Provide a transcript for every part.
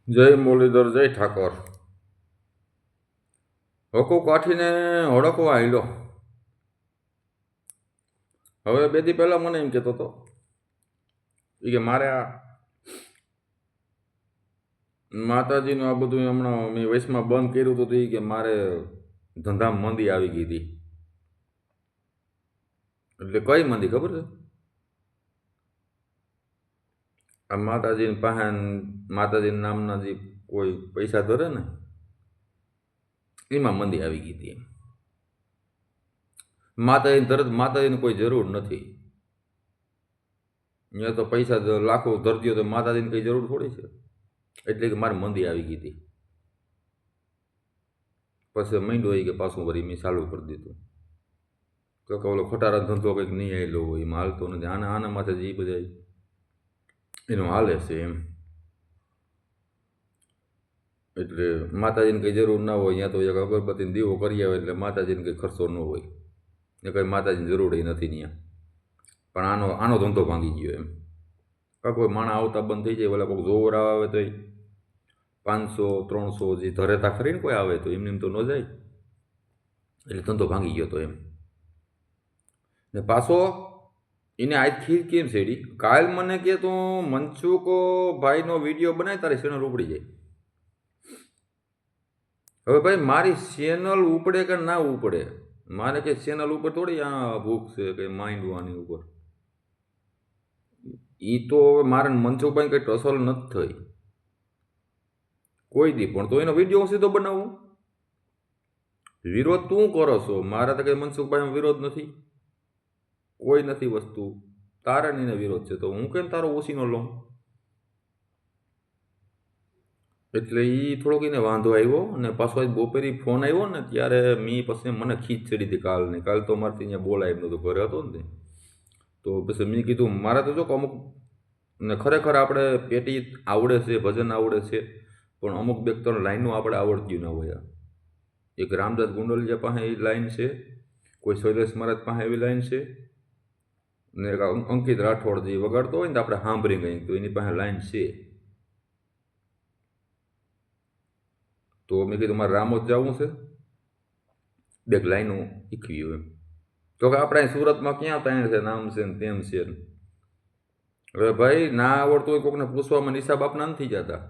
જય મુરલીધર જય ઠાકોર. હકો કાઠીને હડકવા આયલો. હવે બે દી પહેલા મને એમ કહેતો હતો કે મારે આ માતાજીનું આ બધું હમણાં મેં વયસમાં બંધ કર્યું હતું એ કે મારે ધંધામાં મંદી આવી ગઈ હતી. એટલે કઈ મંદી ખબર છે? આ માતાજીની પાસે માતાજી નામના જે કોઈ પૈસા ધરે ને એમાં મંદી આવી ગઈ હતી. માતાજીને તરત માતાજીને કોઈ જરૂર નથી. અહીંયા તો પૈસા લાખો ધરતીઓ તો માતાજીને કઈ જરૂર થોડી છે. એટલે કે મારે મંદી આવી ગઈ હતી. પછી માંડ્યો હોય કે પાછું વળી મેં ચાલુ કરી દીધું. તો કે ઓલો ખોટારા ધંધો કંઈક નહીં આવેલો હોય એમાં હાલતો નથી. આના માથે જે બધા એનું હાલે છે એમ. એટલે માતાજીને કંઈ જરૂર ના હોય ત્યાં તો એક અગરબત્તીને દીવો કરી આવે એટલે માતાજીને કંઈ ખર્ચો ન હોય ને કંઈ માતાજીની જરૂર નથી ત્યાં. પણ આનો ધંધો ભાંગી ગયો એમ. કોઈ માણા આવતા બંધ થઈ જાય. ઓલા કોઈક જોવર આવે તો 500 300 જે ધરેતા ખરીને કોઈ આવે તો એમને તો ન જાય. એટલે ધંધો ભાંગી ગયો તો એમ. ને પાછો એને આજ ખીર કેમ છેડી? કાલ મને કે તું મનસુખ ભાઈનો વિડીયો બનાય તારી ચેનલ ઉપડી જાય. હવે ભાઈ મારી ચેનલ ઉપડે કે ના ઉપડે, મારે કે ચેનલ ઉપર થોડી આ ભૂખ છે કે માંડવાની ઉપર. એ તો હવે મારે મનસુખભાઈ કંઈ ટસલ નથી થઈ કોઈ દી. પણ તો એનો વિડીયો સીધો બનાવું. વિરોધ તું કરો છો, મારે તો કંઈ મનસુખભાઈનો વિરોધ નથી, કોઈ નથી વસ્તુ. તારે એને વિરોધ છે તો હું કેમ તારો ઓછીનો લઉં? એટલે એ થોડોક એને વાંધો આવ્યો. અને પાછો આજ બપોરે ફોન આવ્યો ને ત્યારે પછી મને ખીચ ચડી હતી કાલ તો મારથી અહીંયા બોલાય એમ નહોતું, ઘરે હતો ને તો પછી મેં કીધું મારે તો જો કે અમુક ને ખરેખર આપણે પેટી આવડે છે, ભજન આવડે છે, પણ અમુક બે ત્રણ લાઈનો આપણે આવડતી ન હોય. એક રામદાસ ગુંડલિયા પાસે એ લાઈન છે, કોઈ શૈલેષ મહારાજ પાસે એવી લાઈન છે, ને એક અંકિત રાઠોડ જે વગાડતો હોય ને તો આપણે સાંભળી ગઈ તો એની પાસે લાઈન છે. તો મેં કીધું મારે રામોદ જવું છે, બે લાઈનો શીખવી એમ. તો કે આપણે સુરતમાં ક્યાં ત્યાં છે, નામ છે ને તેમ છે. હવે ભાઈ ના આવડતું હોય કોકને પૂછવામાં નિશા બાપના નથી જતા.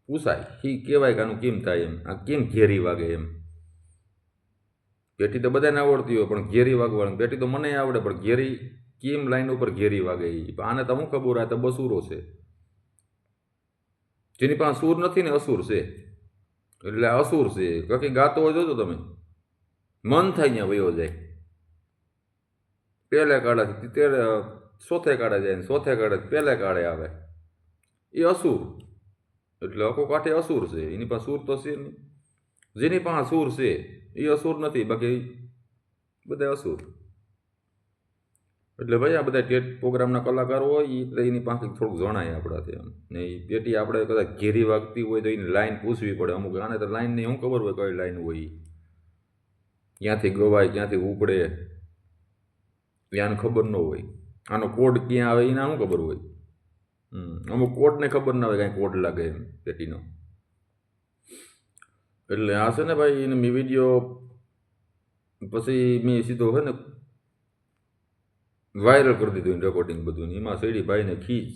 પૂછાય એ કહેવાય કે આનું કેમ થાય એમ, આ કેમ ઘેરી વાગે એમ. પેટી તો બધાને આવડતી હોય પણ ઘેરી વાગવાનું. પેટી તો મને આવડે પણ ઘેરી કેમ લાઈન ઉપર ઘેરી વાગે એ આને તો હું ખબર આ તો બસુરો છે. જેની પાસે સૂર નથી ને અસુર છે. એટલે અસુર છે કકી ગાતો હોય જોજો તમે, મન થાય ત્યાં વયો જાય. પહેલે કાળે ત્યારે ચોથે કાળે જાય ને ચોથે કાળે પહેલે કાળે આવે. એ અસુર એટલે અકો કાંઠે અસુર છે. એની પાસે સૂર તો છે નહીં. જેની પાસે સૂર છે એ અસુર નથી, બાકી બધા અસુર. એટલે ભાઈ આ બધા ટેટ પ્રોગ્રામના કલાકારો હોય એટલે એની પાસે થોડુંક જણાય આપણાથી એમ. ને એ પેટી આપણે કદાચ ઘેરી વાગતી હોય તો એની લાઈન પૂછવી પડે. અમુક આને તો લાઈનની શું ખબર હોય કઈ લાઈન હોય, ક્યાંથી ગવાય ક્યાંથી ઉપડે આને ખબર ન હોય. આનો કોડ ક્યાં આવે એને શું ખબર હોય. અમુક કોડને ખબર ના હોય કાંઈ કોડ લાગે એમ પેટીનો. એટલે આ છે ને ભાઈ એને મેં વિડીયો પછી મેં સીધો છે ને વાયરલ કરી દીધું એને રેકોર્ડિંગ બધું. એમાં શેડી ભાઈને ખીચ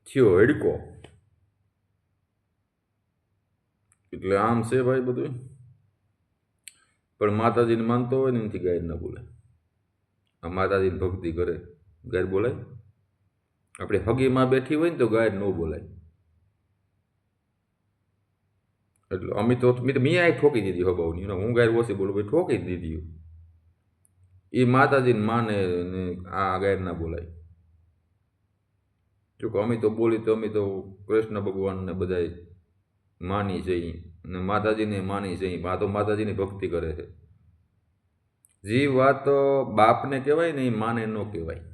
થયો હેડકો. એટલે આમ છે ભાઈ બધું. પણ માતાજીને માનતો હોય ને એનાથી ગાયર ના બોલે. આ માતાજીની ભક્તિ કરે ગાયર બોલાય? આપણે હગીમાં બેઠી હોય ને તો ગાયર ન બોલાય. એટલે અમે તો મેં આ ઠોકી દીધી હબાવની. હું ગાયર ઓછી બોલું ભાઈ, ઠોકી જ દીધી. એ માતાજીને માને ને આ ગાયર ના બોલાય. જો કે અમે તો બોલી તો અમે તો કૃષ્ણ ભગવાનને બધા માની છે ને માતાજીને માની છે. આ તો માતાજીની ભક્તિ કરે છે. જે વાત બાપને કહેવાય ને એ માને ન કહેવાય.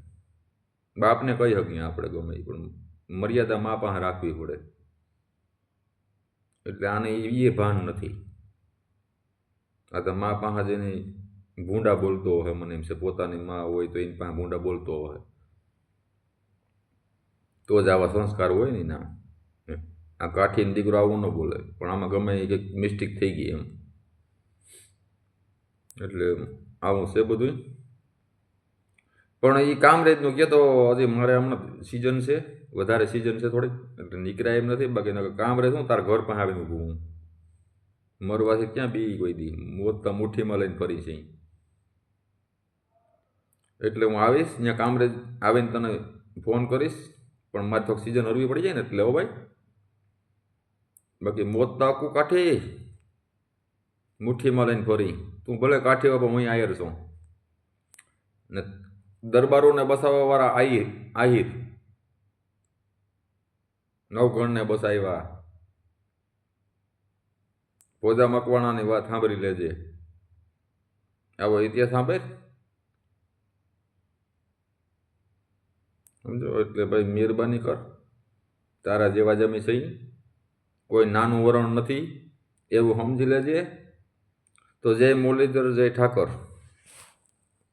બાપને કહી શકીએ આપણે ગમે પણ મર્યાદા મા પાસે રાખવી પડે. એટલે આને એ ભાન નથી. આ તો મા પાસે જેને ભૂંડા બોલતો હોય મને એમ છે, પોતાની મા હોય તો એની પાસે ભૂંડા બોલતો હોય. તો જ આવા સંસ્કાર હોય ને ના. આ કાઠીનો દીકરો આવું ન બોલે, પણ આમાં ગમે એ કંઈક મિસ્ટેક થઈ ગઈ એમ. એટલે આવું છે બધું. પણ એ કામરેજનું કહેતો હજી મારે હમણાં સિઝન છે, વધારે સિઝન છે થોડીક, એટલે નીકળ્યા એમ નથી. બાકી કામરેજ શું તારા ઘર પાસે આવીને ઊભું હું મરવાથી ક્યાં બી કોઈ દી મોત તો મુઠ્ઠીમાં લઈને ફરી છે. એટલે હું આવીશ ત્યાં કામરેજ આવીને તને ફોન કરીશ, પણ મારે થોડીક સિઝન હરવી પડી જાય ને એટલે હો ભાઈ. બાકી મોત તો આખું કાઠી મુઠ્ઠીમાં લઈને ફરી. તું ભલે કાઠી હોય પણ હું આયર છું ને. દરબારોને બસાવવા વાળા આહિર નવગણને બસાવ્યા. ભોજા મકવાણાની વાત સાંભળી લેજે. આવો ઇતિહાસ સાંભળ સમજો. એટલે ભાઈ મહેરબાની કર, તારા જેવા જમી સહી, કોઈ નાનું વરણ નથી એવું સમજી લેજે. તો જય મુરલીધર, જય ઠાકર.